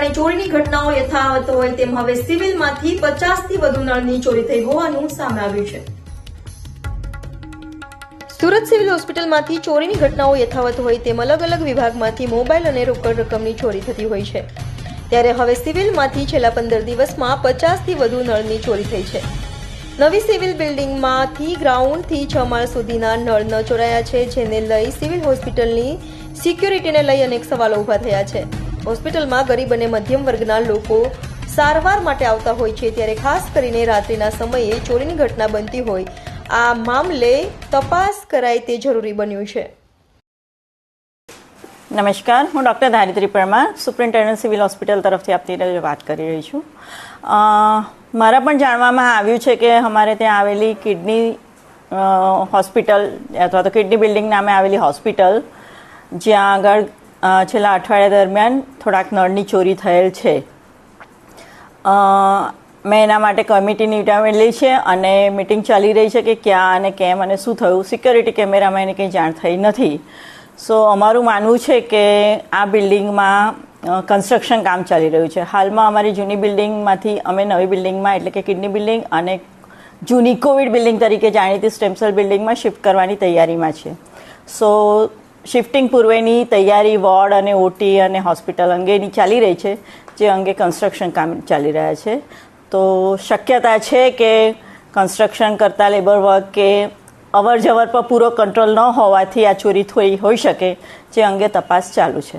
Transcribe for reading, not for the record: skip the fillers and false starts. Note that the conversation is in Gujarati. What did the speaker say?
ઠેકાણે ચોરીની ઘટનાઓ યથાવત હોય તેમ હવે સિવિલમાંથી 50 થી વધુ નળની ચોરી થઈ હોવાનું સામે આવ્યું છે. સુરત સિવિલ હોસ્પિટલમાંથી ચોરીની ઘટનાઓ યથાવત હોય તેમ અલગ અલગ વિભાગમાંથી મોબાઈલ અને રોકડ રકમની ચોરી થતી હોય છે. ત્યારે હવે સિવિલમાંથી છેલ્લા 15 દિવસમાં 50 થી વધુ નળની ચોરી થઈ છે. નવી સિવિલ બિલ્ડિંગમાંથી ગ્રાઉન્ડથી 6 માળ સુધીના નળ ન ચોરાયા છે, જેને લઈ સિવિલ હોસ્પિટલની સિક્યુરિટીને લઈ અનેક સવાલો ઊભા થયા છે. હોસ્પિટલમાં ગરીબ અને મધ્યમ વર્ગના લોકો સારવાર માટે આવતા હોય છે, ત્યારે ખાસ કરીને રાત્રિના સમયે ચોરીની ઘટના બનતી હોય આ મામલે તપાસ કરાય તે જરૂરી બન્યું છે. નમસ્કાર, હું doctor Dharitri Parmar, superintendent civil hospital તરફથી આપની વાત કરી રહી છું. મારા પણ જાણવામાં આવ્યું છે કે અમારે ત્યાં આવેલી કિડની હોસ્પિટલ અથવા તો કિડની બિલ્ડિંગ નામે આવેલી હોસ્પિટલ, જ્યાં આગળ છેલ્લા અઠવાડિયા દરમિયાન થોડાક નળની ચોરી થયેલ છે. મેં એના માટે કમિટી નિમવાયેલી છે અને મિટિંગ ચાલી રહી છે કે ક્યાં અને કેમ અને શું થયું. સિક્યોરિટી કેમેરામાં એને કંઈ જાણ થઈ નથી. સો અમારું માનવું છે કે આ બિલ્ડિંગમાં કન્સ્ટ્રક્શન કામ ચાલી રહ્યું છે. હાલમાં અમારી જૂની બિલ્ડિંગમાંથી અમે નવી બિલ્ડિંગમાં એટલે કે કિડની બિલ્ડિંગ અને જૂની કોવિડ બિલ્ડિંગ તરીકે જાણીતી સ્ટેમ સેલ બિલ્ડિંગમાં શિફ્ટ કરવાની તૈયારીમાં છે. સો શિફ્ટિંગ પૂર્વેની તૈયારી વોર્ડ અને ઓટી અને હોસ્પિટલ અંગેની ચાલી રહી છે, જે અંગે કન્સ્ટ્રક્શન કામ ચાલી રહ્યા છે. તો શક્યતા છે કે કન્સ્ટ્રક્શન કરતા લેબર વર્ક કે અવર જવર પર પૂરો કંટ્રોલ ન હોવાથી આ ચોરી થઈ હોઈ શકે, જે અંગે તપાસ ચાલુ છે.